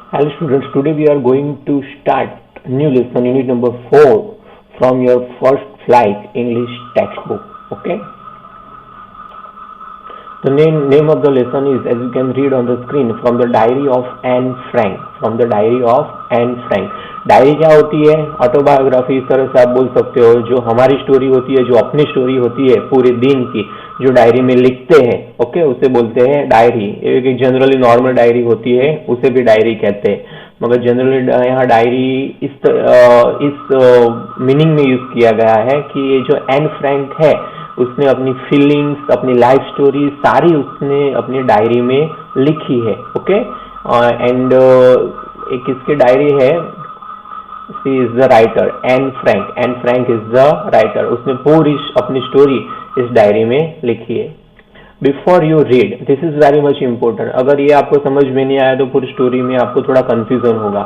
Hello students, today we are going to start new lesson unit number 4 from your first flight English textbook. Okay. The name of the lesson is, as you can read on the screen, from the diary of Anne Frank. From the diary of Anne Frank. Diary क्या होती है? Autobiography, इस तरह से आप बोल सकते हो, जो हमारी स्टोरी होती है, जो अपनी स्टोरी होती है पूरे दिन की, जो डायरी में लिखते हैं, ओके, उसे बोलते हैं डायरी। एक जनरली नॉर्मल डायरी होती है, उसे भी डायरी कहते हैं, मगर जनरली यहाँ डायरी इस मीनिंग में यूज किया गया है कि ये जो एन फ्रैंक है, उसने अपनी फीलिंग्स, अपनी लाइफ स्टोरी सारी उसने अपनी डायरी में लिखी है। ओके। एंड एक किसकी डायरी है? She is the writer, Anne Frank. Anne Frank is the writer. उसने पूरी अपनी स्टोरी इस डायरी में लिखी है। Before you read, this is very much important. अगर ये आपको समझ में नहीं आया तो पूरी स्टोरी में आपको थोड़ा कंफ्यूजन होगा,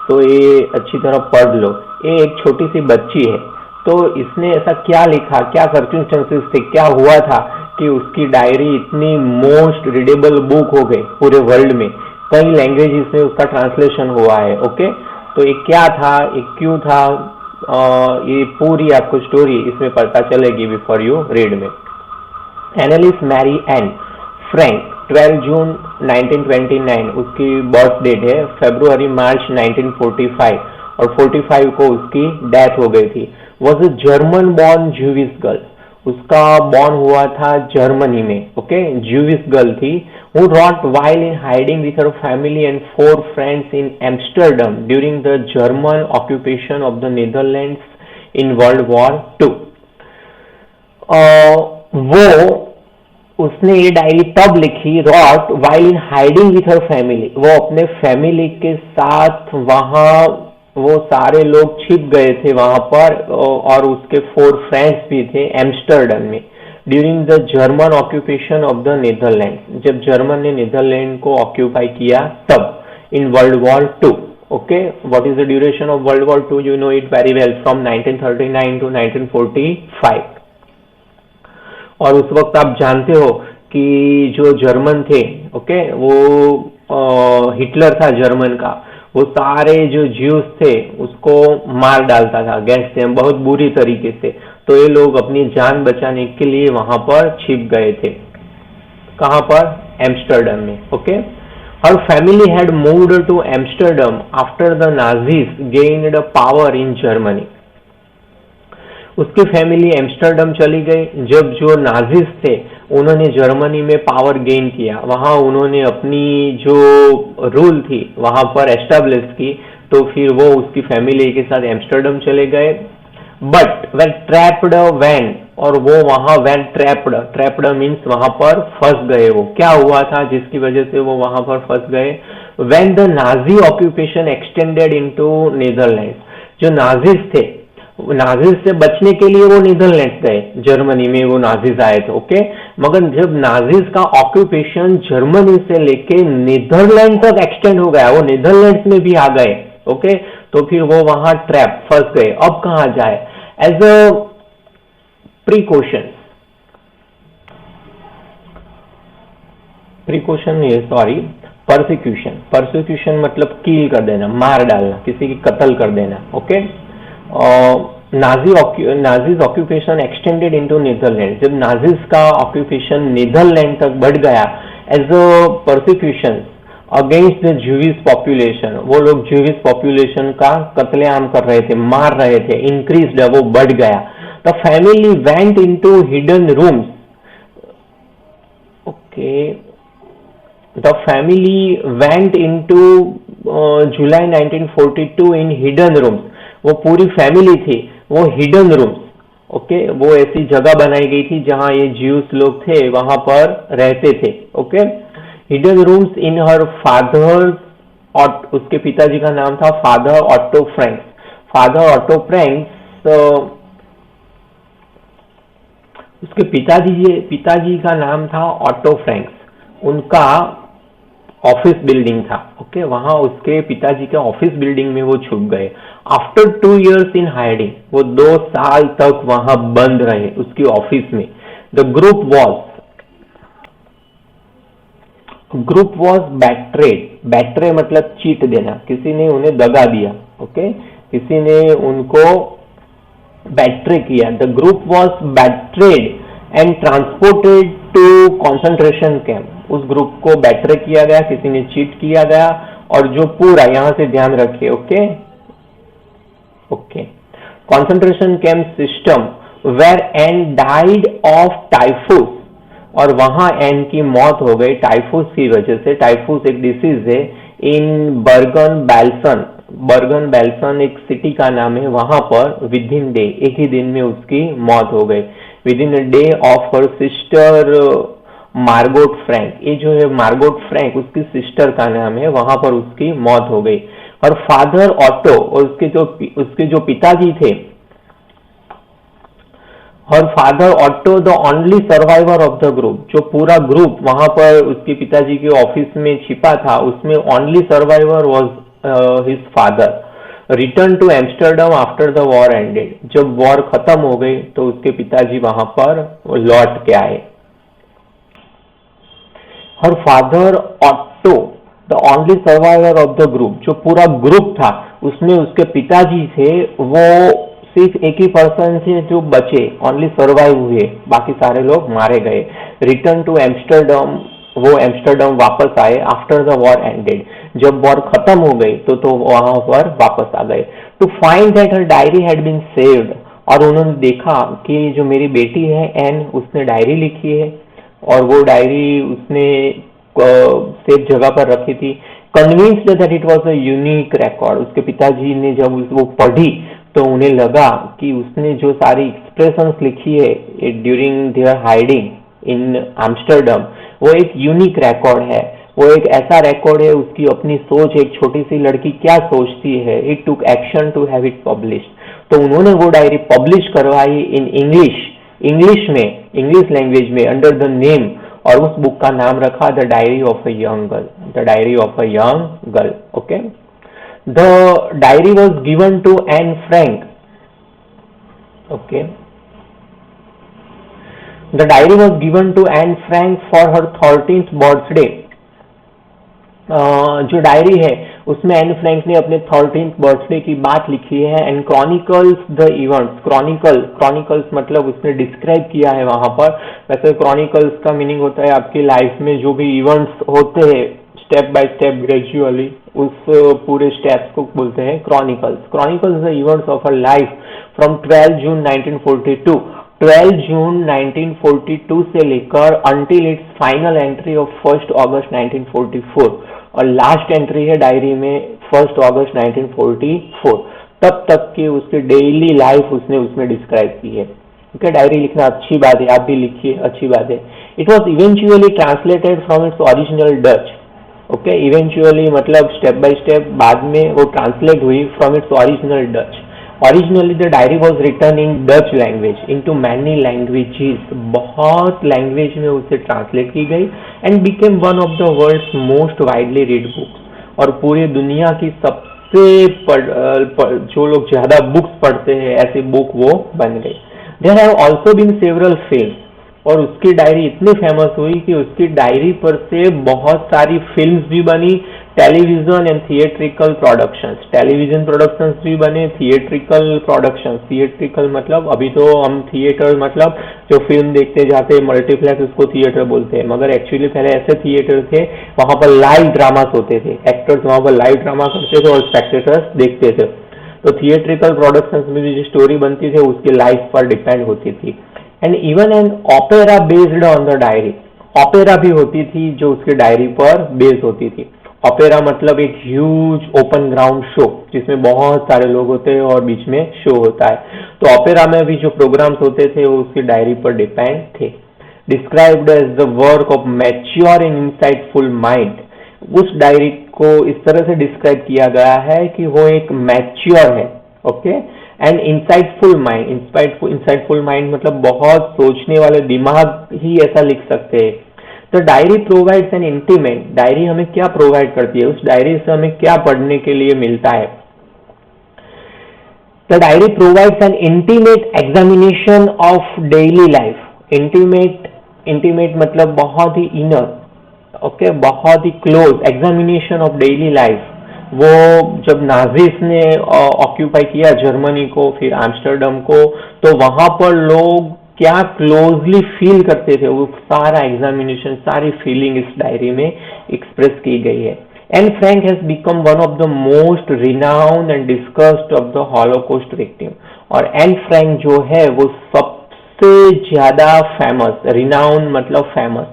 तो ये अच्छी तरह पढ़ लो। ये एक छोटी सी बच्ची है, तो इसने ऐसा क्या लिखा, क्या सर्कमस्टेंसेस थे, क्या हुआ था कि उसकी डायरी इतनी मोस्ट रीडेबल बुक हो गई पूरे वर्ल्ड में। कई लैंग्वेजेस में उसका ट्रांसलेशन हुआ है। ओके। तो ये क्या था, ये क्यों था, ये पूरी आपको स्टोरी इसमें पता चलेगी बिफोर यू रीड में। एनालिस मैरी एन फ्रैंक, 12 जून 1929 उसकी बर्थ डेट है। फरवरी मार्च 1945 और 45 को उसकी डेथ हो गई थी। Was a German born Jewish girl. उसका बॉर्न हुआ था जर्मनी में। ओके। ज्यूविश गर्ल थी, who wrote while in hiding with her family and 4 friends in Amsterdam during the German occupation of the Netherlands in World War II. उसने ये diary तब लिखी, wrote while in hiding with her family. वो अपने family के साथ वहां, वो सारे लोग छिप गए थे वहां पर, और उसके 4 फ्रेंड्स भी थे एम्स्टर्डम में। During the German occupation of the Netherland, जब जर्मन ने नीदरलैंड को ऑक्यूपाई किया तब, in world war 2। Okay. What is the duration of world war 2? You know it very well, from 1939 to 1945। और उस वक्त आप जानते हो कि जो जर्मन थे, ओके, वो हिटलर था जर्मन का, वो सारे जो ज्यूस थे उसको मार डालता था गैस से, बहुत बुरी तरीके से। तो ये लोग अपनी जान बचाने के लिए वहां पर छिप गए थे। कहां पर? एम्स्टर्डम में। Okay. Her family had moved to Amsterdam after the Nazis gained power in Germany. उसकी फैमिली एम्स्टर्डम चली गई जब जो नाजिस थे उन्होंने जर्मनी में पावर गेन किया। वहां उन्होंने अपनी जो रूल थी वहां पर एस्टेब्लिश की, तो फिर वो उसकी फैमिली के साथ एम्स्टर्डम चले गए। बट वेन ट्रैप्ड वैन, और वो वहां वैन ट्रैप्ड मीन्स वहां पर फंस गए। वो क्या हुआ था जिसकी वजह से वो वहां पर फंस गए? When the Nazi occupation extended into Netherland, जो नाजिस थे, नाजिज से बचने के लिए वो नीदरलैंड गए, जर्मनी में वो नाजिज आए थे। ओके। मगर जब नाजिज का ऑक्यूपेशन जर्मनी से लेके नीदरलैंड तक एक्सटेंड हो गया, वो नीदरलैंड में भी आ गए। ओके। तो फिर वो वहां ट्रैप फंस गए। अब कहां जाए? एज अ प्रिकॉशन ये सॉरी परसिक्यूशन मतलब किल कर देना, मार डालना, किसी की कत्ल कर देना। Okay. Nazis occupation extended into Netherland, जब नाजीज का ऑक्यूपेशन नीदरलैंड तक बढ़ गया, as a persecution against the Jewish population, वो लोग ज्यूविश पॉपुलेशन का कत्लेआम कर रहे थे, मार रहे थे, इंक्रीज्ड, वो बढ़ गया। The family went into hidden rooms. Okay. The family went into July 1942 in hidden rooms. वो पूरी फैमिली थी, वो हिडन रूम्स, ओके, वो ऐसी जगह बनाई गई थी जहां ये ज्यूस लोग थे वहां पर रहते थे। ओके। हिडन रूम्स इन हर फादर, और उसके पिताजी का नाम था father auto Franks. Father auto Franks, उसके पिताजी का नाम था ऑटो फ्रैंक्स। उनका ऑफिस बिल्डिंग था। ओके। वहां उसके पिताजी के ऑफिस बिल्डिंग में वो छुप गए। आफ्टर 2 years इन हाइडिंग, वो 2 साल तक वहां बंद रहे उसकी ऑफिस में। The group was group was betrayed, betray मतलब चीट देना, किसी ने उन्हें दगा दिया, ओके, किसी ने उनको बैट्रे किया। The group was betrayed and transported to concentration camp, उस ग्रुप को बैट्रे किया गया, किसी ने चीट किया गया, और जो पूरा, यहां से ध्यान रखिए, okay okay, concentration camp system were and died of typhus, और वहां एन की मौत हो गई टाइफूस की वजह से। टाइफूस एक डिसीज है इन बर्गन बेल्सन, बर्गन बेल्सन एक सिटी का नाम है, वहां पर विद इन डे, एक ही दिन में उसकी मौत हो गई, with in a day of her sister Margot Frank, ये जो है मार्गोट फ्रैंक उसकी सिस्टर का नाम है, वहां पर उसकी मौत हो गई। और फादर ऑटो, और उसके जो पिताजी थे, her father auto the only survivor of the group, जो पूरा ग्रुप वहां पर उसके पिताजी के ऑफिस में छिपा था, उसमें only survivor was his father, return to Amsterdam after the war ended, जब वॉर खत्म हो गई तो उसके पिताजी वहां पर लौट के आए। Her father auto the only survivor of the group, जो पूरा ग्रुप था उसमें उसके पिताजी थे, वो सिर्फ एक ही पर्सन थे जो बचे, ओनली सर्वाइव हुए, बाकी सारे लोग मारे गए। रिटर्न टू एम्स्टर्डम, वो एम्स्टर्डम वापस आए आफ्टर द वॉर एंडेड, जब वॉर खत्म हो गई तो वहां पर वापस आ गए। To find that her diary had been saved, और उन्होंने देखा कि जो मेरी बेटी है एन, उसने डायरी लिखी है, और वो डायरी उसने सेफ जगह पर रखी थी। Convinced that it was a unique record, उसके पिताजी ने जब वो पढ़ी तो उन्हें लगा कि उसने जो सारी एक्सप्रेशंस लिखी है during their hiding in Amsterdam, वो एक यूनिक रिकॉर्ड है, वो एक ऐसा रिकॉर्ड है, उसकी अपनी सोच, एक छोटी सी लड़की क्या सोचती है। It took action to have it published, तो उन्होंने वो डायरी पब्लिश करवाई इन इंग्लिश में, इंग्लिश लैंग्वेज में, अंडर द नेम, और उस बुक का नाम रखा the diary of a young girl, the diary of a young girl, okay. The diary was given to Anne Frank, okay, the diary was given to Anne Frank for her 13th birthday. जो diary है उसमें Anne Frank ने अपने 13th birthday की बात लिखी है, and chronicles the events, chronicles मतलब उसने डिस्क्राइब किया है वहां पर। वैसे क्रॉनिकल्स का मीनिंग होता है आपकी लाइफ में जो भी इवेंट्स होते हैं स्टेप बाय स्टेप ग्रेजुअली, उस पूरे स्टेप्स को बोलते हैं chronicles the events of a life from 12 जून 1942, 12 जून 1942 से लेकर until it's final entry of 1 अगस्त 1944, और लास्ट एंट्री है डायरी में 1 अगस्त 1944, तब तक की उसकी डेली लाइफ उसने उसमें डिस्क्राइब की है। ओके, डायरी लिखना अच्छी बात है, आप भी लिखिए, अच्छी बात है। It was eventually translated from its original Dutch, okay, eventually मतलब स्टेप बाय स्टेप बाद में वो ट्रांसलेट हुई from its original Dutch. Originally the diary was written in Dutch language into many languages, बहुत लैंग्वेज में उसे ट्रांसलेट की गई, and became one of the world's most widely read books, और पूरी दुनिया की सबसे जो लोग ज्यादा बुक्स पढ़ते हैं ऐसी बुक वो बन गई। There have also been several films, और उसकी डायरी इतनी फेमस हुई कि उसकी डायरी पर से बहुत सारी फिल्म्स भी बनी, television and theatrical productions, television productions भी बने, थिएट्रिकल प्रोडक्शंस, थिएट्रिकल मतलब अभी तो हम थिएटर मतलब जो फिल्म देखते जाते हैं मल्टीप्लेक्स, उसको थिएटर बोलते हैं, मगर एक्चुअली पहले ऐसे थिएटर थे वहां पर लाइव ड्रामास होते थे, एक्टर्स वहां पर लाइव ड्रामा करते थे और स्पेक्टेटर्स देखते थे। तो थिएट्रिकल प्रोडक्शंस में भी जो स्टोरी बनती थी उसकी लाइफ पर डिपेंड होती थी। And even an opera based on the diary, opera भी होती थी जो उसकी डायरी पर बेस्ड होती थी। ओपेरा मतलब एक ह्यूज ओपन ग्राउंड शो जिसमें बहुत सारे लोग होते हैं और बीच में शो होता है, तो ओपेरा में भी जो प्रोग्राम्स होते थे वो उसकी डायरी पर डिपेंड थे। Described as the work of mature and insightful mind, उस डायरी को इस तरह से डिस्क्राइब किया गया है कि वो एक मैच्योर है, okay, and insightful mind, insightful mind मतलब बहुत सोचने वाले दिमाग ही ऐसा लिख सकते हैं। तो diary provides an intimate, diary हमें क्या प्रोवाइड करती है, उस डायरी से हमें क्या पढ़ने के लिए मिलता है। The diary provides an intimate examination of daily life, intimate मतलब बहुत ही इनर, ओके, बहुत ही close examination of daily life. वो जब नाजिस ने ऑक्यूपाई किया जर्मनी को, फिर एम्स्टर्डम को, तो वहां पर लोग क्या क्लोजली फील करते थे, वो सारा एग्जामिनेशन, सारी फीलिंग इस डायरी में एक्सप्रेस की गई है। Anne Frank has become one of the most renowned and discussed of the Holocaust victim. और एन फ्रैंक जो है वो सबसे ज्यादा फेमस, रिनाउंड मतलब फेमस,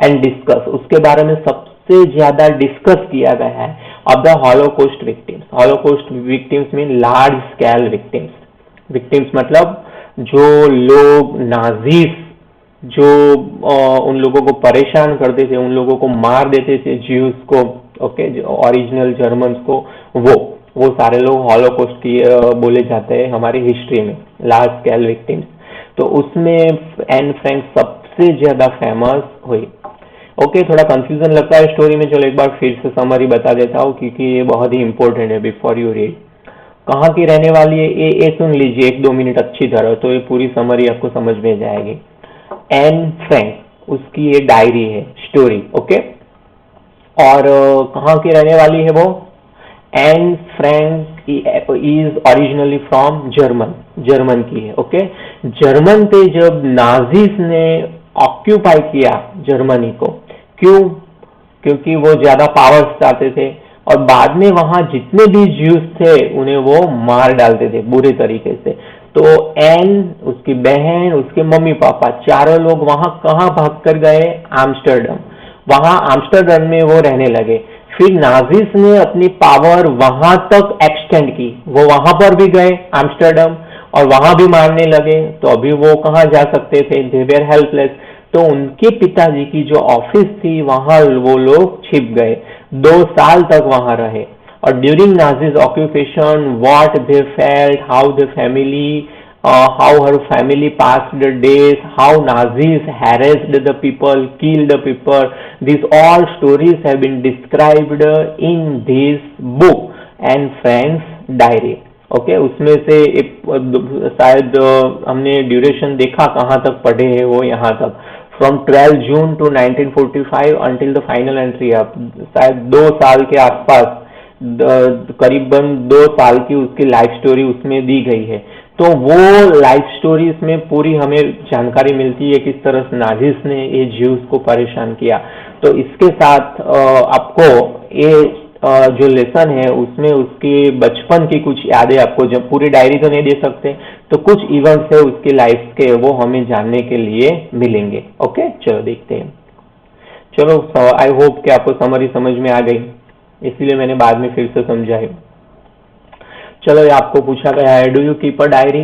एंड डिस्कस, उसके बारे में सबसे ज्यादा डिस्कस किया गया है of the Holocaust victims. Holocaust victims mean large scale victims. Victims मतलब जो लोग नाजीज जो उन लोगों को परेशान करते थे, उन लोगों को मार देते थे, ज्यूज को, ओके, जो ओरिजिनल जर्मन्स को, वो सारे लोग हॉलोकॉस्ट की बोले जाते हैं हमारी हिस्ट्री में, लार्ज स्केल विक्टिम्स। तो उसमें एन फ्रैंक सबसे ज्यादा फेमस हुई। ओके, थोड़ा कंफ्यूजन लगता है स्टोरी में, चलो एक बार फिर से समरी बता देता हूँ क्योंकि ये बहुत ही इंपॉर्टेंट है बिफोर यू रीड। कहाँ की रहने वाली है ये सुन लीजिए 1-2 मिनट अच्छी तरह, तो ये पूरी समरी आपको समझ में जाएगी। एन फ्रैंक, उसकी ये डायरी है, स्टोरी, ओके। और कहाँ की रहने वाली है वो? Anne Frank is originally from German की है, ओके। जर्मन पे जब नाजीज ने ऑक्यूपाई किया जर्मनी को, क्यों? क्योंकि वो ज्यादा पावर्स चाहते थे, और बाद में वहां जितने भी ज्यूस थे उन्हें वो मार डालते थे बुरे तरीके से। तो एन, उसकी बहन, उसके मम्मी पापा, चारों लोग वहां कहाँ भाग कर गए? एम्स्टर्डम। वहां एम्स्टर्डम में वो रहने लगे। फिर नाजिस ने अपनी पावर वहां तक एक्सटेंड की, वो वहां पर भी गए एम्स्टर्डम, और वहां भी मारने लगे। तो अभी वो कहाँ जा सकते थे? They were helpless. तो उनके पिताजी की जो ऑफिस थी वहां वो लोग छिप गए, 2 साल तक वहां रहे। और during Nazis occupation, what they felt, how the family, how her family passed the days, how Nazis harassed the people, killed the people. These all stories have been described in this book, Anne Frank's diary. Okay, उसमें से शायद हमने duration देखा कहाँ तक पढ़े हैं वो, यहाँ तक from 12 June to 1945 until the final entry. अब शायद 2 साल के आसपास, करीबन 2 साल की उसकी लाइफ स्टोरी उसमें दी गई है। तो वो लाइफ स्टोरी इसमें पूरी हमें जानकारी मिलती है किस तरह से नाजिस ने ये ज्यूस को परेशान किया। तो इसके साथ आपको ये जो लेसन है उसमें उसके बचपन की कुछ यादें, आपको जब पूरी डायरी तो नहीं दे सकते, तो कुछ इवेंट्स है उसकी लाइफ के, वो हमें जानने के लिए मिलेंगे। ओके, चलो देखते हैं। चलो, आई होप कि आपको समरी समझ में आ गई, इसलिए मैंने बाद में फिर से समझाई। चलो, ये आपको पूछा गया है, do you keep a diary?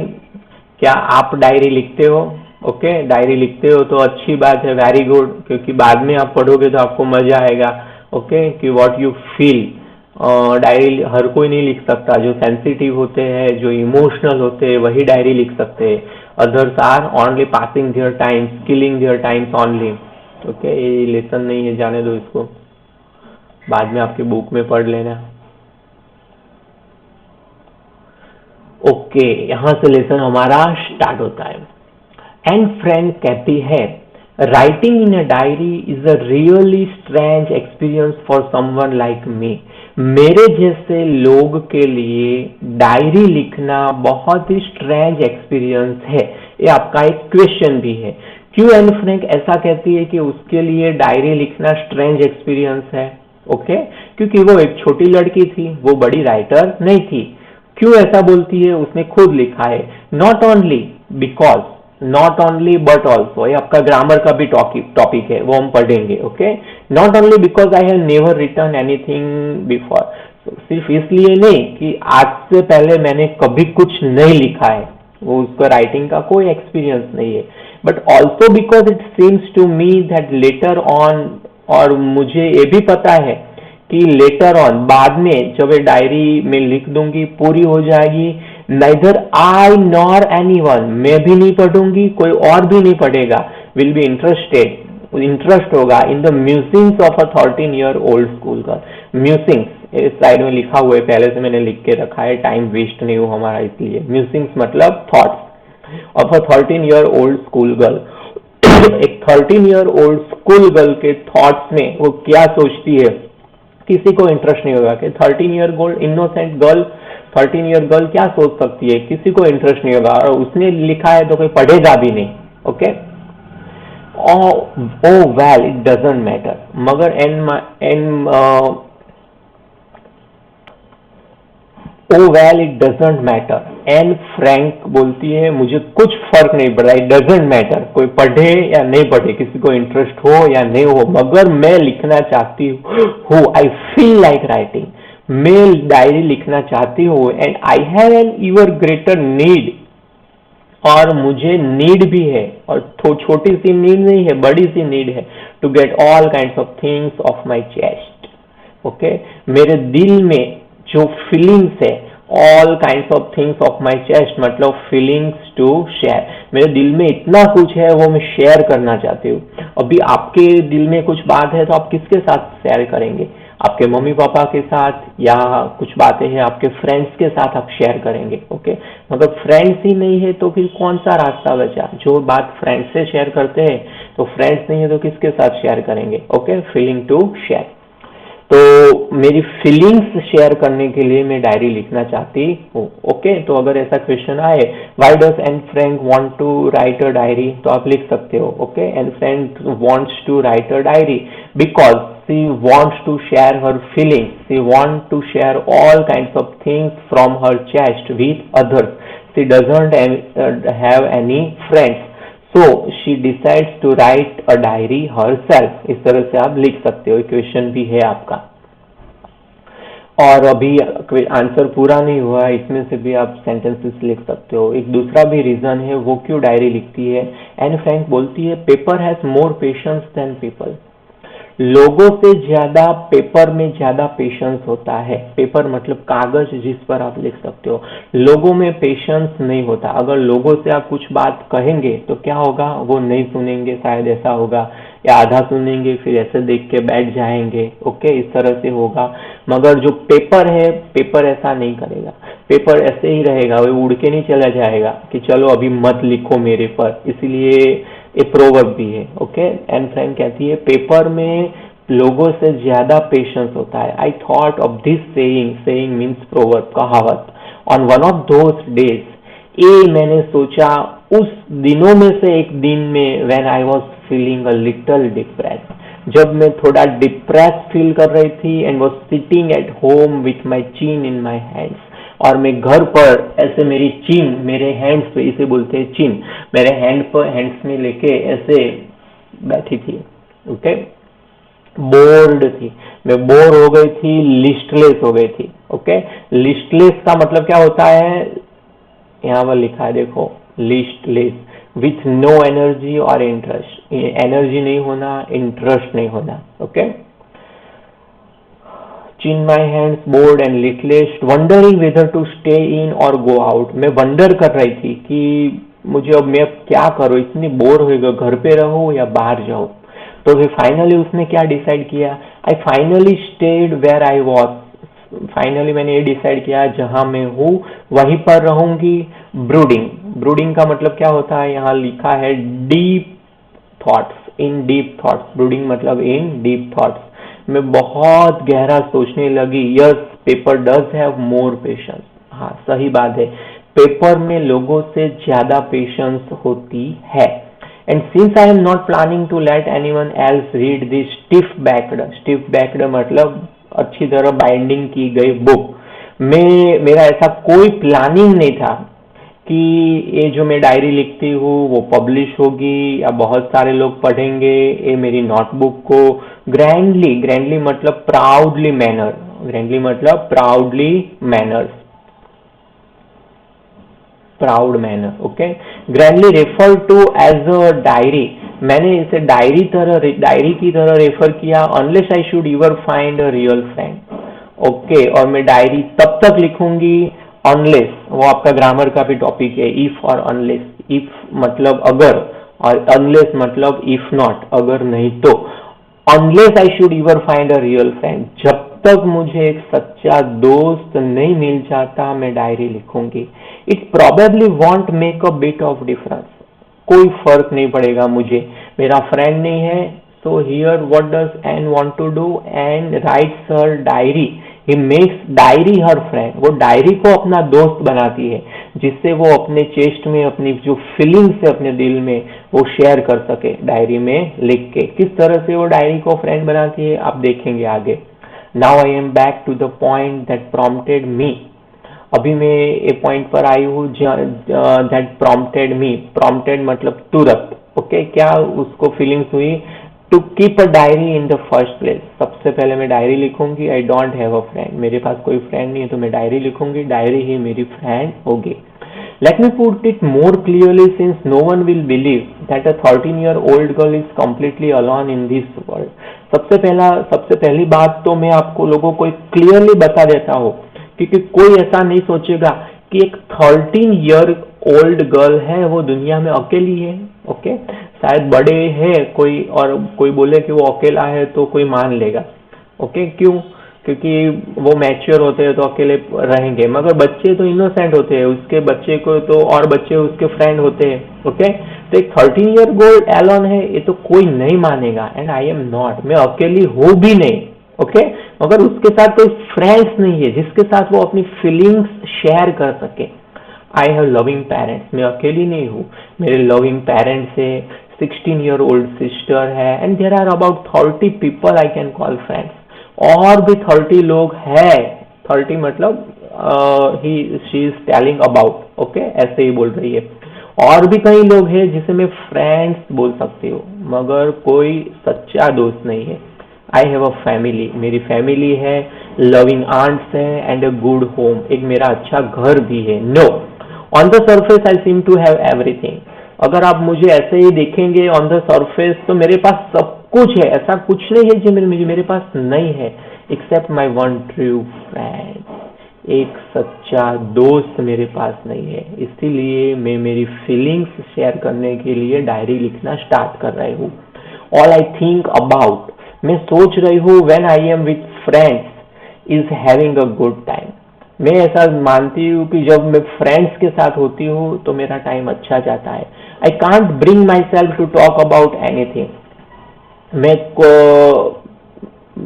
क्या आप डायरी लिखते हो? ओके, डायरी लिखते हो तो अच्छी बात है, वेरी गुड, क्योंकि बाद में आप पढ़ोगे तो आपको मजा आएगा। ओके, कि व्हाट यू फील। डायरी हर कोई नहीं लिख सकता, जो सेंसिटिव होते हैं, जो इमोशनल होते हैं, वही डायरी लिख सकते हैं। Others are only passing their times, killing their times only. Okay, ये लेसन नहीं है, जाने दो इसको, बाद में आपकी बुक में पढ़ लेना। ओके, यहां से लेसन हमारा स्टार्ट होता है। एंड फ्रैंक कहती है, writing in a diary is a really strange experience for someone like me. मेरे जैसे लोग के लिए डायरी लिखना बहुत ही स्ट्रेंज एक्सपीरियंस है। ये आपका एक क्वेश्चन भी है। क्यों एन फ्रैंक ऐसा कहती है कि उसके लिए डायरी लिखना स्ट्रेंज एक्सपीरियंस है? ओके, क्योंकि वो एक छोटी लड़की थी, वो बड़ी राइटर नहीं थी। क्यों ऐसा बोलती है? उसने खुद लिखा है, not only because, not only but also. ये आपका ग्रामर का भी टॉपिक है, वो हम पढ़ेंगे। Okay, not only because I have never written anything before, सिर्फ इसलिए नहीं कि आज से पहले मैंने कभी कुछ नहीं लिखा है, वो उसका राइटिंग का कोई एक्सपीरियंस नहीं है, but also because it seems to me that later on, और मुझे ये भी पता है कि लेटर ऑन, बाद में जब ये डायरी में लिख दूंगी, पूरी हो जाएगी, नाइदर आई नॉर एनीवन, मैं भी नहीं पढ़ूंगी, कोई और भी नहीं पढ़ेगा, विल बी इंटरेस्टेड, इंटरेस्ट होगा in the musings of a 13-year-old school girl. Musings इस साइड में लिखा हुआ है, पहले से मैंने लिख के रखा है, टाइम वेस्ट नहीं हो हमारा इसलिए। म्यूजिंग्स मतलब thoughts of a 13-year-old school girl. एक 13-year-old स्कूल गर्ल के थॉट्स में वो क्या सोचती है, किसी को इंटरेस्ट नहीं होगा कि 13-year-old innocent girl, 13-year girl क्या सोच सकती है, किसी को इंटरेस्ट नहीं होगा, और उसने लिखा है तो कोई पढ़ेगा भी नहीं. Okay. Oh well, it doesn't matter. मगर oh well, it doesn't matter. N Frank बोलती है मुझे कुछ फर्क नहीं पड़ता, it doesn't matter. कोई पढ़े या नहीं पढ़े, किसी को इंटरेस्ट हो या नहीं हो, मगर मैं लिखना चाहती हूँ. I feel like writing. मैं डायरी लिखना चाहती हूँ. And I have an even greater need. और मुझे नीड भी है, और छोटी सी नीड नहीं है, बड़ी सी नीड है, to get all kinds of things off my chest. Okay. मेरे दिल में जो फीलिंग्स है, all kinds of things off my chest मतलब फीलिंग्स टू शेयर. मेरे दिल में इतना कुछ है, वो मैं शेयर करना चाहती हूँ. अभी आपके दिल में कुछ बात है तो आप किसके साथ शेयर करेंगे? आपके मम्मी पापा के साथ, या कुछ बातें हैं आपके फ्रेंड्स के साथ आप शेयर करेंगे. ओके. मगर फ्रेंड्स ही नहीं है तो फिर कौन सा रास्ता बचा? जो बात फ्रेंड्स से शेयर करते हैं, तो फ्रेंड्स नहीं है तो किसके साथ शेयर करेंगे? ओके. Feeling to share. तो मेरी फीलिंग्स शेयर करने के लिए मैं डायरी लिखना चाहती हूँ. ओके. तो अगर ऐसा क्वेश्चन आए, why does Anne Frank want to write a diary, तो आप लिख सकते हो. Okay. Anne Frank wants to write a diary because she wants to share her feelings. She wants to share all kinds of things from her chest with others. She doesn't have any friends. So she decides to write a diary herself. इस तरह से आप लिख सकते हो. Question भी है आपका. और अभी आंसर पूरा नहीं हुआ, इसमें से भी आप सेंटेंसेस लिख सकते हो. एक दूसरा भी रीजन है, वो क्यों डायरी लिखती है. एन फ्रैंक बोलती है paper has more patience than people. लोगों से ज्यादा पेपर में ज्यादा पेशेंस होता है. पेपर मतलब कागज जिस पर आप लिख सकते हो. लोगों में पेशेंस नहीं होता. अगर लोगों से आप कुछ बात कहेंगे तो क्या होगा, वो नहीं सुनेंगे, शायद ऐसा होगा, या आधा सुनेंगे फिर ऐसे देख के बैठ जाएंगे. ओके. इस तरह से होगा. मगर जो पेपर है, पेपर ऐसा नहीं करेगा. पेपर ऐसे ही रहेगा, वो उड़ के नहीं चला जाएगा कि चलो अभी मत लिखो मेरे पर. इसलिए ये प्रोवर्ब भी है. ओके. एन फ्रैंक कहती है पेपर में लोगों से ज्यादा पेशेंस होता है. I thought of this saying. Saying means proverb, कहावत. On one of those days, ये मैंने सोचा उस दिनों में से एक दिन में, when I was feeling a little depress, जब मैं थोड़ा डिप्रेस फील कर रही थी, and was sitting at home with my chin in my hands. और मैं घर पर ऐसे मेरी चिन, मेरे हैंड्स पे, इसे बोलते हैं चिन, मेरे हैंड्स में लेके ऐसे बैठी थी. ओके. बोर्ड थी, मैं बोर हो गई थी, लिस्टलेस हो गई थी. ओके. लिस्टलेस का मतलब क्या होता है, यहाँ पर लिखा है देखो, लिस्टलेस, विथ नो एनर्जी और इंटरेस्ट. एनर्जी नहीं होना, इंटरेस्ट नहीं होना. Okay. In my hands, bored and listless, wondering whether to stay in or go out. मैं वंडर कर रही थी कि मुझे अब मैं क्या करूँ, इतनी बोर हो गई, घर पे रहूँ या बाहर जाऊँ. तो फिर फाइनली उसने क्या डिसाइड किया, I finally stayed where I was. Finally मैंने ये डिसाइड किया जहां मैं हूँ वहीं पर रहूंगी. ब्रूडिंग. ब्रूडिंग का मतलब क्या होता है, यहाँ लिखा है डीप थॉट्स, इन डीप थॉट्स. ब्रूडिंग मतलब इन डीप थॉट्स. मैं बहुत गहरा सोचने लगी. Yes, paper does have more patience. हाँ, सही बात है, पेपर में लोगों से ज्यादा पेशेंस होती है. And since I am not planning to let anyone else read this stiff backed. Stiff backed मतलब अच्छी तरह बाइंडिंग की गई बुक. मेरा ऐसा कोई प्लानिंग नहीं था कि ये जो मैं डायरी लिखती हूँ वो पब्लिश होगी या बहुत सारे लोग पढ़ेंगे. ये मेरी नोटबुक को ग्रैंडली, ग्रैंडली मतलब प्राउडली मैनर, ग्रैंडली मतलब proudly manners, proud manner. Okay. Grandly refer to as a diary. मैंने इसे डायरी की तरह रेफर किया. Unless I should ever find a real friend. Okay. और मैं डायरी तब तक लिखूंगी अनलेस, वो आपका ग्रामर का भी टॉपिक है, इफ और अनलेस. इफ मतलब अगर, और अनलेस मतलब इफ नॉट, अगर नहीं तो. Unless I should ever find a real friend. जब तक मुझे एक सच्चा दोस्त नहीं मिल जाता मैं डायरी लिखूंगी. It probably want make a bit of difference. कोई फर्क नहीं पड़ेगा मुझे, मेरा फ्रेंड नहीं है, so here what does Anne want to do? Anne writes her diary. He makes diary her friend. वो डायरी को अपना दोस्त बनाती है, जिससे वो अपने चेस्ट में अपनी जो फीलिंग्स है अपने दिल में वो शेयर कर सके डायरी में लिख के। किस तरह से वो डायरी को फ्रेंड बनाती है आप देखेंगे आगे। Now I am back to the point that prompted me. अभी मैं ये पॉइंट पर आई हूँ that prompted me. Prompted मतलब तुरंत, ओके क्या उसको फीलिंग्स हुई to keep a diary in the first place. सबसे पहले मैं डायरी लिखूंगी, I don't have a friend, मेरे पास कोई फ्रेंड नहीं है तो मैं डायरी लिखूंगी, डायरी ही मेरी फ्रेंड होगी। Let me put it more clearly since no one will believe that a 13-year-old girl is completely alone in this world. सबसे पहली बात तो मैं आपको लोगों को क्लियरली बता देता हूँ, क्योंकि कोई ऐसा नहीं सोचेगा कि एक 13-year-old गर्ल है वो दुनिया में अकेली है, ओके शायद बड़े है कोई और कोई बोले कि वो अकेला है तो कोई मान लेगा, ओके क्यों? क्योंकि वो मैच्योर होते हैं तो अकेले रहेंगे, मगर बच्चे तो इनोसेंट होते हैं, उसके बच्चे को तो और बच्चे उसके फ्रेंड होते हैं, ओके तो एक 13-year-old एलोन है ये तो कोई नहीं मानेगा। एंड आई एम नॉट, मैं अकेली हूँ भी नहीं, ओके मगर उसके साथ कोई फ्रेंड्स नहीं है जिसके साथ वो अपनी फीलिंग्स शेयर कर सके। आई हैव लविंग पेरेंट्स, मैं अकेली नहीं हूँ, मेरे लविंग पेरेंट्स है, 16-year-old सिस्टर है, and there are about 30 people I can call friends. और भी 30 लोग है, 30 मतलब she is telling about, okay ऐसे ही बोल रही है। और भी कई लोग हैं जिसे मैं फ्रेंड्स बोल सकती हूँ, मगर कोई सच्चा दोस्त नहीं है। आई हैव अ फैमिली, मेरी फैमिली है, लविंग आंट्स है एंड अ गुड होम, एक मेरा अच्छा घर भी है। No, on the surface I seem to have everything. अगर आप मुझे ऐसे ही देखेंगे ऑन द सरफेस तो मेरे पास सब कुछ है, ऐसा कुछ नहीं है जो मेरे पास नहीं है, except my one true friend. एक सच्चा दोस्त मेरे पास नहीं है, इसीलिए मैं मेरी फीलिंग्स शेयर करने के लिए डायरी लिखना स्टार्ट कर रही हूँ। ऑल आई थिंक अबाउट, मैं सोच रही हूँ when I am with friends is having a good time. मैं ऐसा मानती हूँ कि जब मैं फ्रेंड्स के साथ होती हूँ तो मेरा टाइम अच्छा जाता है। I can't bring myself to talk about anything. मैं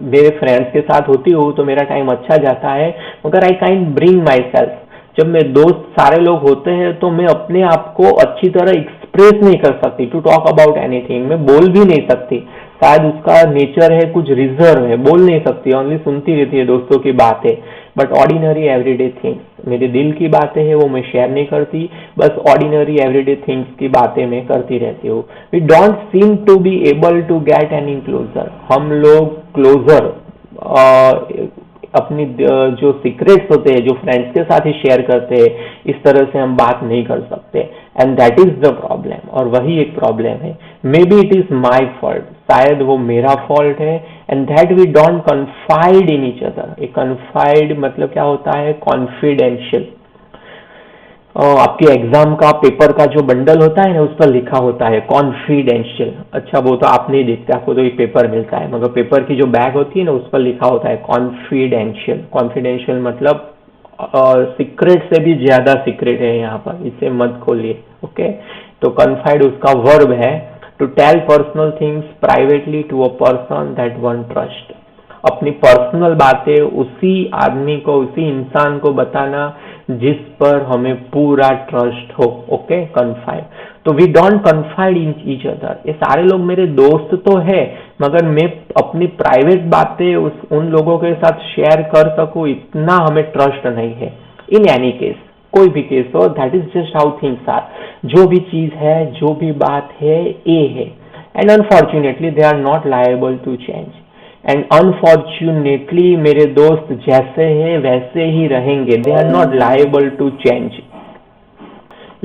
मेरे फ्रेंड्स के साथ होती हूँ तो मेरा टाइम अच्छा जाता है, मगर आई कांट ब्रिंग माई सेल्फ। जब मेरे दोस्त सारे लोग होते हैं तो मैं अपने आप को अच्छी तरह एक्सप्रेस नहीं कर सकती टू टॉक अबाउट एनीथिंग। मैं बोल भी नहीं सकती, शायद उसका नेचर है कुछ रिजर्व है, बोल नहीं सकती, ओनली सुनती रहती है दोस्तों की बातें। बट ऑर्डिनरी एवरीडे थिंग्स, मेरे दिल की बातें हैं वो मैं शेयर नहीं करती, बस ऑर्डिनरी एवरीडे थिंग्स की बातें मैं करती रहती हूँ। We don't seem to be able to get any closer. हम लोग क्लोजर अपनी जो सीक्रेट्स होते हैं जो फ्रेंड्स के साथ ही शेयर करते हैं, इस तरह से हम बात नहीं कर सकते, and that is the problem. और वही एक प्रॉब्लम है। Maybe it is my fault, शायद वो मेरा फॉल्ट है, and that we don't confide in each other. ये कन्फाइड मतलब क्या होता है? कॉन्फिडेंशियल। आपके एग्जाम का पेपर का जो बंडल होता है ना उस पर लिखा होता है कॉन्फिडेंशियल। अच्छा वो तो आप नहीं देखते, आपको तो एक पेपर मिलता है, मगर पेपर की जो बैग होती है ना उस पर लिखा होता है कॉन्फिडेंशियल। कॉन्फिडेंशियल मतलब सीक्रेट से भी ज्यादा सीक्रेट है यहाँ पर, इसे मत खोलिए, ओके। तो कन्फाइड उसका वर्ब है to tell personal things privately to a person that one trust. अपनी पर्सनल बातें उसी आदमी को, उसी इंसान को बताना जिस पर हमें पूरा ट्रस्ट हो, ओके। कन्फाइड, तो we don't confide in each other. ये सारे लोग मेरे दोस्त तो है, मगर मैं अपनी प्राइवेट बातें उन लोगों के साथ शेयर कर सकूं इतना हमें ट्रस्ट नहीं है। इन एनी केस, कोई भी केस हो, that is just how things are. जो भी चीज है, जो भी बात है, ये है, and unfortunately they are not liable to change. And unfortunately मेरे दोस्त जैसे हैं वैसे ही रहेंगे, they are not liable to change.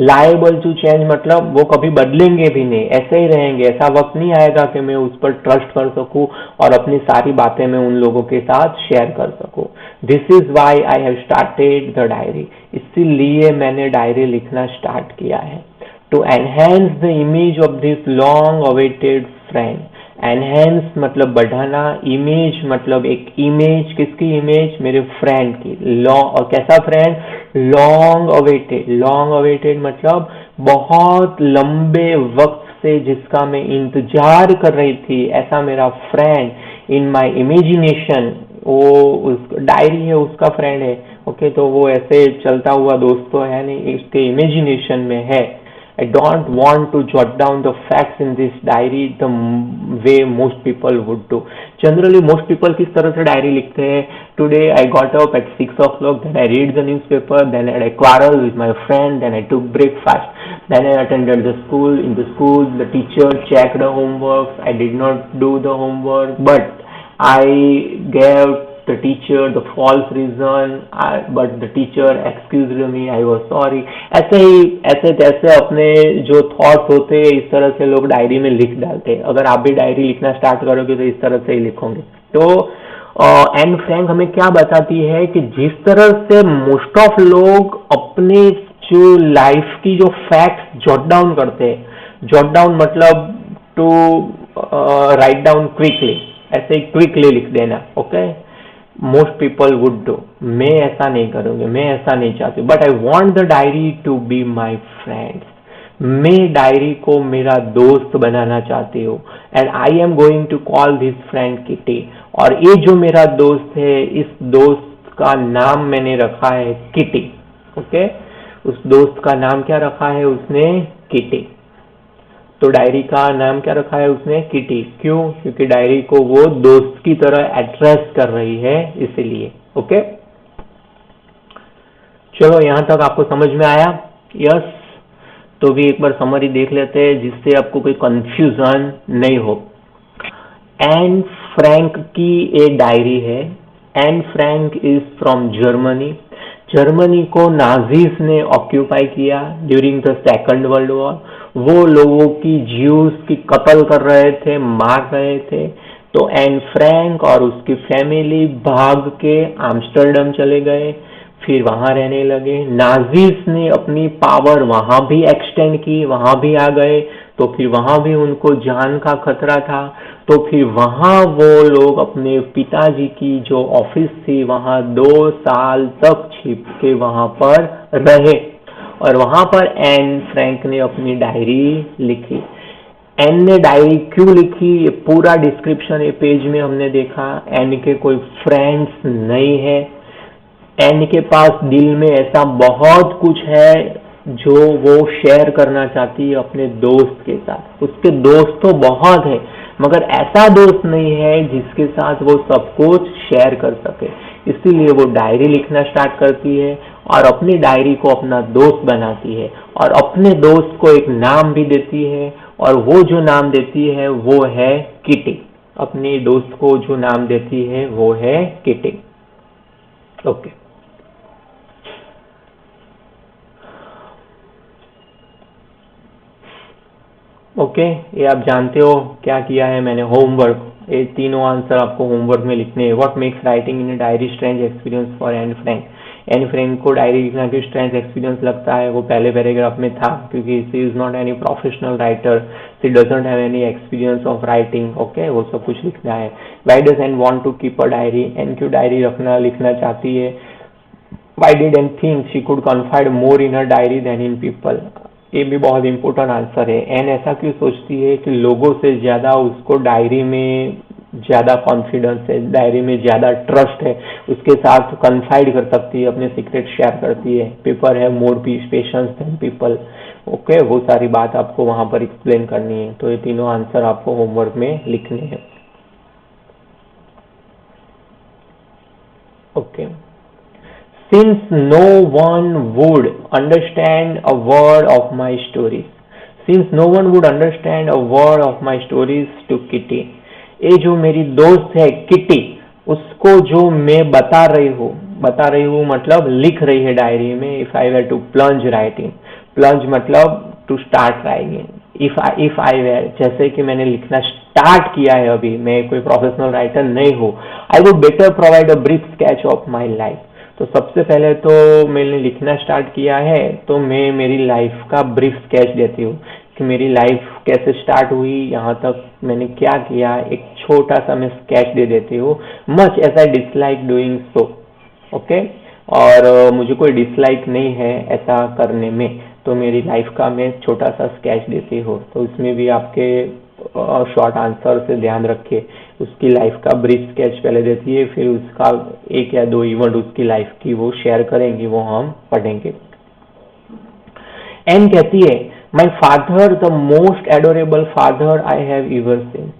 Liable to change मतलब वो कभी बदलेंगे भी नहीं, ऐसे ही रहेंगे। ऐसा वक्त नहीं आएगा कि मैं उस पर ट्रस्ट कर सकूं और अपनी सारी बातें मैं उन लोगों के साथ शेयर कर सकूं। This is why I have started the diary. इसीलिए मैंने डायरी लिखना स्टार्ट किया है, to enhance the image of this long awaited friend. Enhance मतलब बढ़ाना, इमेज मतलब एक इमेज, किसकी इमेज? मेरे फ्रेंड की। लॉन्ग, और कैसा friend? Long awaited. Long awaited मतलब बहुत लंबे वक्त से जिसका मैं इंतजार कर रही थी, ऐसा मेरा फ्रेंड इन माय इमेजिनेशन, वो उस डायरी है उसका फ्रेंड है, ओके, तो वो ऐसे चलता हुआ दोस्त तो है नहीं, इसके इमेजिनेशन में है। I don't want to jot down the facts in this diary the way most people would do. Generally, most people किस तरह से डायरी लिखते हैं? Today I got up at 6 o'clock, then I read the newspaper, then I had a quarrel with my friend, then I took breakfast, then I attended the school. In the school, the teacher checked the homework. I did not do the homework, but I gave the teacher the false reason, but the teacher excused me, I was sorry. ऐसे ही ऐसे तैसे अपने जो thoughts होते हैं इस तरह से लोग डायरी में लिख डालते हैं। अगर आप भी डायरी लिखना स्टार्ट करोगे तो इस तरह से ही लिखोगे। तो एन फ्रैंक हमें क्या बताती है कि जिस तरह से मोस्ट ऑफ लोग अपने जो लाइफ की जो फैक्ट्स जॉट डाउन करते हैं, जॉट डाउन मतलब टू राइट डाउन क्विकली, ऐसे क्विकली लिख देना, okay, most people would do. मैं ऐसा नहीं करूंगी, मैं ऐसा नहीं चाहती, but I want the diary to be my friends. मैं डायरी को मेरा दोस्त बनाना चाहती हूँ, and I am going to call this friend Kitty. और ये जो मेरा दोस्त है, इस दोस्त का नाम मैंने रखा है किटी, ओके। उस दोस्त का नाम क्या रखा है उसने? किटी। तो डायरी का नाम क्या रखा है उसने? किटी। क्यों? क्योंकि डायरी को वो दोस्त की तरह एड्रेस कर रही है, इसीलिए, ओके। चलो यहां तक आपको समझ में आया? यस। तो भी एक बार समरी देख लेते हैं जिससे आपको कोई कंफ्यूजन नहीं हो। एन फ्रैंक की एक डायरी है। Anne Frank is from Germany. Germany को नाजीज ने ऑक्यूपाई किया during the second world war. वो लोगों की ज्यूज की कत्ल कर रहे थे, मार रहे थे। तो एन फ्रैंक और उसकी फैमिली भाग के आम्स्टरडम चले गए, फिर वहां रहने लगे। नाजीज ने अपनी पावर वहां भी एक्सटेंड की, वहां भी आ गए, तो फिर वहां भी उनको जान का खतरा था। तो फिर वहां वो लोग अपने पिताजी की जो ऑफिस थी वहां 2 साल तक छिप के वहां पर रहे, और वहां पर एन फ्रैंक ने अपनी डायरी लिखी। एन ने डायरी क्यों लिखी, ये पूरा डिस्क्रिप्शन ये पेज में हमने देखा। एन के कोई फ्रेंड्स नहीं है, एन के पास दिल में ऐसा बहुत कुछ है जो वो शेयर करना चाहती है अपने दोस्त के साथ। उसके दोस्त तो बहुत है, मगर ऐसा दोस्त नहीं है जिसके साथ वो सब कुछ शेयर कर सके। इसीलिए वो डायरी लिखना स्टार्ट करती है और अपनी डायरी को अपना दोस्त बनाती है, और अपने दोस्त को एक नाम भी देती है, और वो जो नाम देती है वो है किटी। अपनी दोस्त को जो नाम देती है वो है किटी, ओके। ओके, ये आप जानते हो क्या किया है मैंने? होमवर्क, ये तीनों आंसर आपको होमवर्क में लिखने हैं। What makes writing in a diary strange experience for Anne Frank? Anne Frank को डायरी लिखना क्यों स्ट्रेंज एक्सपीरियंस लगता है? वो पहले पैराग्राफ में था, क्योंकि she is not any professional writer, she doesn't have any experience of writing, okay, वो सब कुछ लिखना है। Why does Anne want to keep a diary? Anne क्यों डायरी लिखना चाहती है? Why did Anne think she could confide more in her diary than in people? ये भी बहुत इंपॉर्टेंट आंसर है। एन ऐसा क्यों सोचती है कि लोगों से ज्यादा उसको डायरी में ज्यादा कॉन्फिडेंस है, डायरी में ज्यादा ट्रस्ट है, उसके साथ कन्फाइड कर सकती है, अपने सीक्रेट शेयर करती है। पीपल है more patience than people, okay, वो सारी बात आपको वहां पर एक्सप्लेन करनी है। तो ये तीनों आंसर आपको होमवर्क में लिखने हैं, okay. Since no one would understand a word of my stories, since no one would understand a word of my stories to Kitty, ये जो मेरी दोस्त है किटी, उसको जो मैं बता रही हूँ मतलब लिख रही है डायरी में। If I were to plunge writing, plunge मतलब to start writing. If I were, जैसे कि मैंने लिखना स्टार्ट किया है, अभी मैं कोई प्रोफेशनल राइटर नहीं हूँ। I would better provide a brief sketch of my life. तो सबसे पहले तो मैंने लिखना स्टार्ट किया है, तो मैं मेरी लाइफ का ब्रीफ स्केच देती हूँ कि मेरी लाइफ कैसे स्टार्ट हुई, यहाँ तक मैंने क्या किया, एक छोटा सा मैं स्केच दे देती हूँ। Much as I dislike doing so, okay. और मुझे कोई डिसलाइक नहीं है ऐसा करने में, तो मेरी लाइफ का मैं छोटा सा स्केच देती हूँ, तो इसमें भी आपके शॉर्ट आंसर से ध्यान रखिए। उसकी लाइफ का ब्रीफ स्केच पहले देती है, फिर उसका एक या दो इवेंट उसकी लाइफ की वो शेयर करेंगी, वो हम पढ़ेंगे। एन कहती है, my father the most adorable father I have ever seen.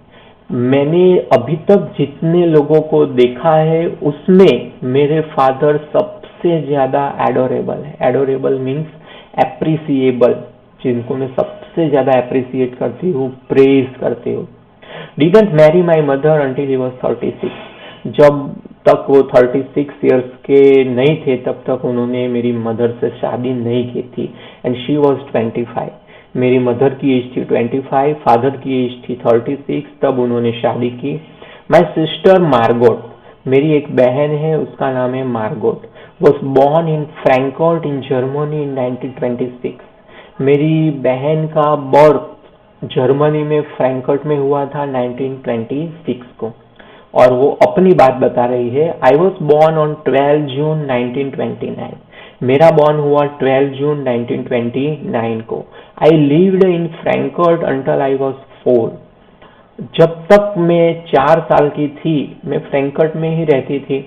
मैंने अभी तक जितने लोगों को देखा है उसमें मेरे फादर सबसे ज्यादा एडोरेबल है। एडोरेबल मीन्स एप्रिसिएबल, जिनको मैं सबसे ज्यादा एप्रिसिएट करती हूँ, प्रेज करती हूँ। Didn't marry my mother until he was 36। जब तक वो 36 ईयर्स के नहीं थे तब तक उन्होंने मेरी मदर से शादी नहीं की थी। And she was 25। मेरी मदर की एज थी 25, फादर की एज थी 36, तब उन्होंने शादी की। माई सिस्टर मार्गोट, मेरी एक बहन है, उसका नाम है Margot, was born in Frankfurt in Germany in 1926। मेरी बहन का बर्थ जर्मनी में फ्रैंकफर्ट में हुआ था 1926 को, और वो अपनी बात बता रही है। आई वॉज बॉर्न ऑन 12 जून 1929। मेरा बॉर्न हुआ 12 जून 1929 को। I lived in Frankfurt until I was 4। जब तक मैं 4 साल की थी मैं फ्रैंकफर्ट में ही रहती थी।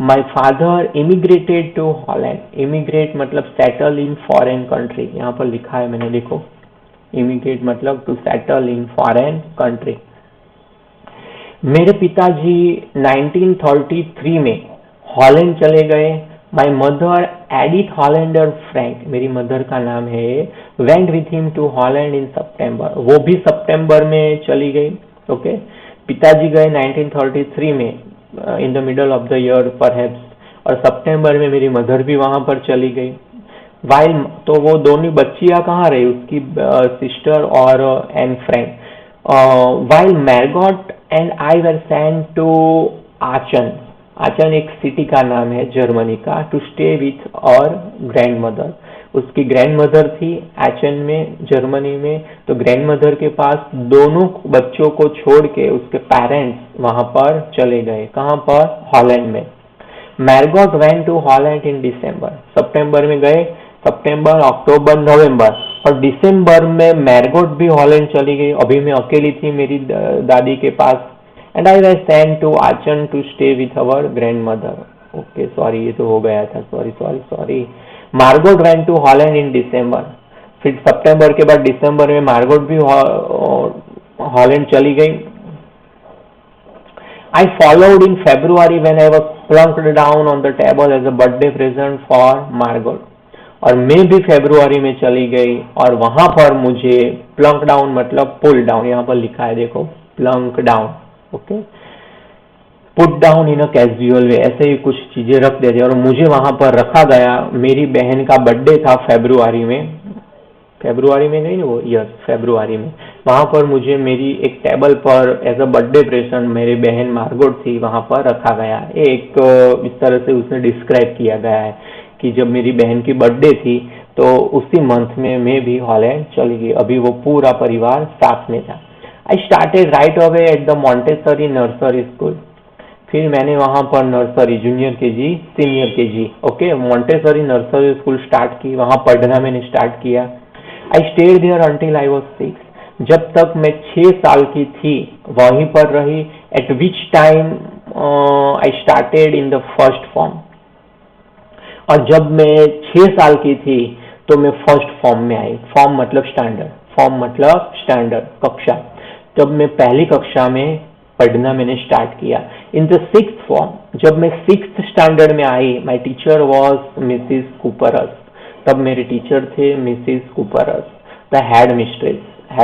My father immigrated to Holland. Immigrate मतलब सेटल इन फॉरेन कंट्री, यहाँ पर लिखा है मैंने, देखो, इमिग्रेट मतलब to settle in foreign country. मेरे पिताजी 1933 में हॉलैंड चले गए। My mother Edith Hollander Frank, मेरी मदर का नाम है, went with him to Holland in September. वो भी सितंबर में चली गई। ओके, पिताजी गए 1933 में, in the middle of the year perhaps, और सितंबर में मेरी मदर भी वहां पर चली गई। वाइल, तो वो दोनों बच्चियां कहाँ रही, उसकी सिस्टर और Anne Frank. While Margot and I were sent to Aachen. Aachen एक सिटी का नाम है जर्मनी का, to stay with our grandmother. उसकी ग्रैंड मदर थी आचन में, जर्मनी में, तो ग्रैंड मदर के पास दोनों बच्चों को छोड़ के उसके पेरेंट्स वहां पर चले गए। कहाँ पर? हॉलैंड में। मैरगॉट वेंट टू हॉलैंड इन दिसंबर। सितंबर में गए, सितंबर, अक्टूबर, नवंबर, और दिसंबर में मैरगॉट भी हॉलैंड चली गई। अभी मैं अकेली थी मेरी दादी के पास। And I was sent to Aachen to stay with our grandmother. Okay, sorry, ये तो हो गया था, sorry. Margot went to Holland in December. फिर सितंबर के बाद दिसंबर में मार्गोट भी हॉलैंड चली गई। I followed in February when I was plunked down on the table as a birthday present for Margot. और मैं भी फरवरी में चली गई और वहां पर मुझे प्लंक डाउन मतलब पुल डाउन, यहाँ पर लिखा है देखो, plunk down. Okay, put down in a casual way, ऐसे ही कुछ चीजें रख देते और मुझे वहां पर रखा गया। मेरी बहन का बर्थडे था फरवरी में नहीं वो, यस, फरवरी में। वहां पर मुझे मेरी एक टेबल पर एज अ बर्थडे प्रेजेंट मेरी बहन मार्गोट थी, वहां पर रखा गया। एक इस तरह से उसने डिस्क्राइब किया गया है कि जब मेरी बहन की बर्थडे थी तो उसी मंथ में मैं भी हॉलैंड चली गई। अभी वो पूरा परिवार साथ में था। I started right away at the Montessori nursery school. फिर मैंने वहां पर nursery, junior KG, senior KG, okay, Montessori nursery school start की, वहां पढ़ना मैंने स्टार्ट किया। I stayed there until I was 6। जब तक मैं 6 साल की थी वहीं पर रही। Eight which time I started in the first form. और जब मैं 6 साल की थी तो मैं फर्स्ट फॉर्म में आई। फॉर्म मतलब स्टैंडर्ड, कक्षा। जब मैं पहली कक्षा में पढ़ना मैंने स्टार्ट किया। इन द 6th फॉर्म, जब मैं 6th स्टैंडर्ड में आई, माई टीचर वॉज मिसिस कूपरस। तब मेरे टीचर थे मिसिस कूपरस, द हेड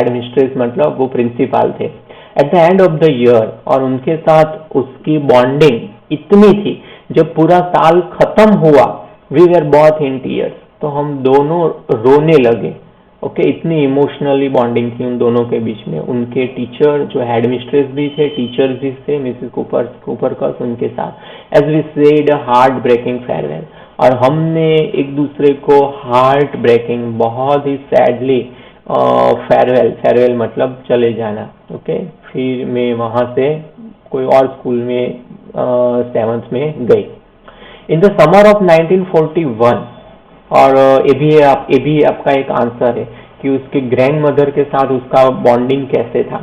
मिस्ट्रेस मतलब वो प्रिंसिपल थे। At the end of the year, और उनके साथ उसकी बॉन्डिंग इतनी थी, जब पूरा साल खत्म हुआ, we were both in tears, तो हम दोनों रोने लगे। ओके, इतनी इमोशनली बॉन्डिंग थी उन दोनों के बीच में। उनके टीचर जो हेड मिस्ट्रेस भी थे, टीचर्स भी थे, मिसिस कूपरकस, उनके साथ। As we said heartbreaking farewell, और हमने एक दूसरे को हार्ट ब्रेकिंग, बहुत ही सैडली फेयरवेल मतलब चले जाना। ओके, फिर मैं वहां से कोई और स्कूल में 7th में गई। इन द समर ऑफ 1941, और ये भी आपका एक आंसर है कि उसके ग्रैंड मदर के साथ उसका बॉन्डिंग कैसे था।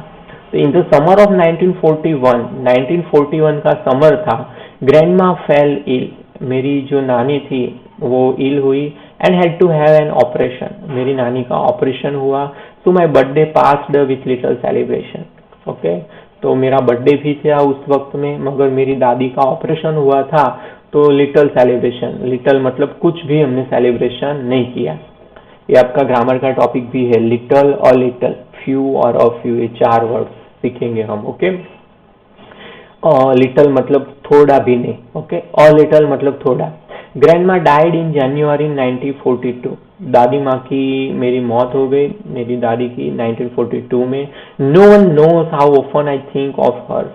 तो इन द समर ऑफ 1941 का समर था, ग्रैंडमा फेल इल, मेरी जो नानी थी वो इल हुई and had to have an operation, मेरी नानी का ऑपरेशन हुआ। So my birthday passed with little celebration. Okay, तो मेरा बर्थडे भी था उस वक्त में, मगर मेरी दादी का ऑपरेशन हुआ था तो लिटिल सेलिब्रेशन, लिटिल मतलब कुछ भी हमने सेलिब्रेशन नहीं किया। ये आपका ग्रामर का टॉपिक भी है, लिटिल और लिटिल, फ्यू और अ फ्यू, ये 4 वर्ड्स सीखेंगे हम। ओके, लिटिल मतलब थोड़ा भी नहीं। ओके, और लिटिल मतलब थोड़ा। ग्रैंडमा डाइड इन जनवरी 1942, दादी माँ की मेरी मौत हो गई, मेरी दादी की 1942 में। No one knows how often I think of her,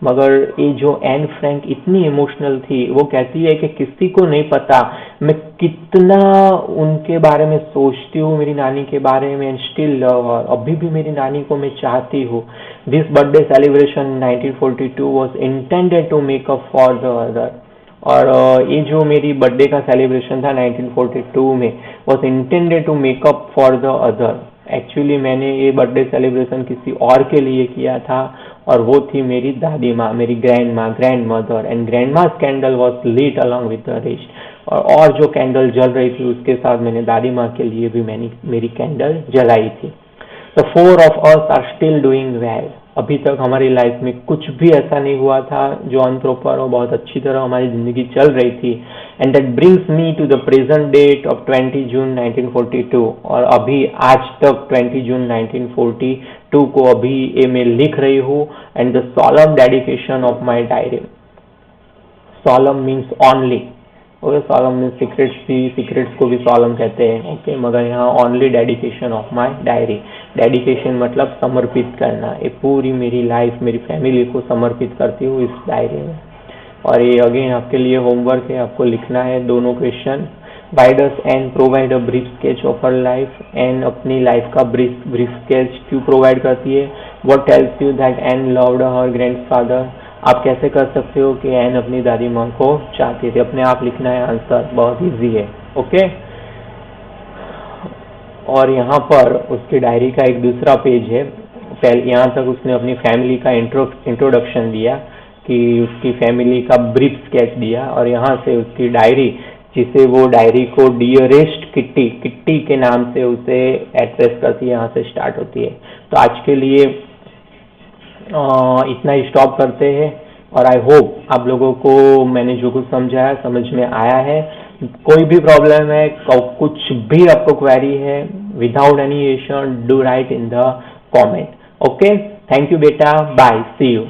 मगर ये जो एन फ्रैंक इतनी इमोशनल थी, वो कहती है कि किसी को नहीं पता मैं कितना उनके बारे में सोचती हूँ, मेरी नानी के बारे में, एंड स्टिल लव हर, अभी भी मेरी नानी को मैं चाहती हूँ। This birthday celebration 1942 was intended to make up for the other, और ये जो मेरी बर्थडे का सेलिब्रेशन था 1942 में, was intended to make up for the other. Actually मैंने ये बर्थडे सेलिब्रेशन किसी और के लिए किया था, और वो थी मेरी दादी माँ, मेरी grandmother, and grandma candle was lit along with the rest, और जो कैंडल जल रही थी उसके साथ मैंने दादी माँ के लिए भी मेरी कैंडल जलाई थी। The 4 of us are still doing well. अभी तक हमारी लाइफ में कुछ भी ऐसा नहीं हुआ था जो अनप्रॉपर और बहुत अच्छी तरह हमारी जिंदगी चल रही थी। And that brings me to the present date of 20 June 1942, और अभी आज तक 20 जून 1942 को अभी ये मैं लिख रही हूँ। And the solemn dedication of my diary, solemn means only, okay, solemn means secrets को भी सॉलम कहते हैं। ओके, मगर यहाँ only dedication of my diary, dedication मतलब समर्पित करना, ये पूरी मेरी लाइफ मेरी फैमिली को समर्पित करती हूँ इस डायरी में। और ये अगेन आपके लिए होमवर्क है, आपको लिखना है दोनों question. Why does Anne provide a brief sketch of her life, Anne अपनी लाइफ का ब्रीफ स्केच क्यों प्रोवाइड करती है। What tells you that Anne loved her grandfather, आप कैसे कर सकते हो कि एन अपनी दादी माँ को चाहती थी। अपने आप लिखना है आंसर, बहुत इजी है। ओके, और यहाँ पर उसकी डायरी का एक दूसरा पेज है। पहले यहाँ तक उसने अपनी फैमिली का इंट्रोडक्शन दिया कि उसकी फैमिली का ब्रीफ स्केच दिया, और यहाँ से उसकी डायरी, जिसे वो डायरी को डियरेस्ट किट्टी के नाम से उसे एड्रेस करती है, यहाँ से स्टार्ट होती है। तो आज के लिए इतना ही स्टॉप करते हैं, और आई होप आप लोगों को मैंने जो कुछ समझाया समझ में आया है। कोई भी प्रॉब्लम है, कुछ भी आपको क्वेरी है, without any issue, do right in the comment. Okay, thank you बेटा, बाय, सी यू।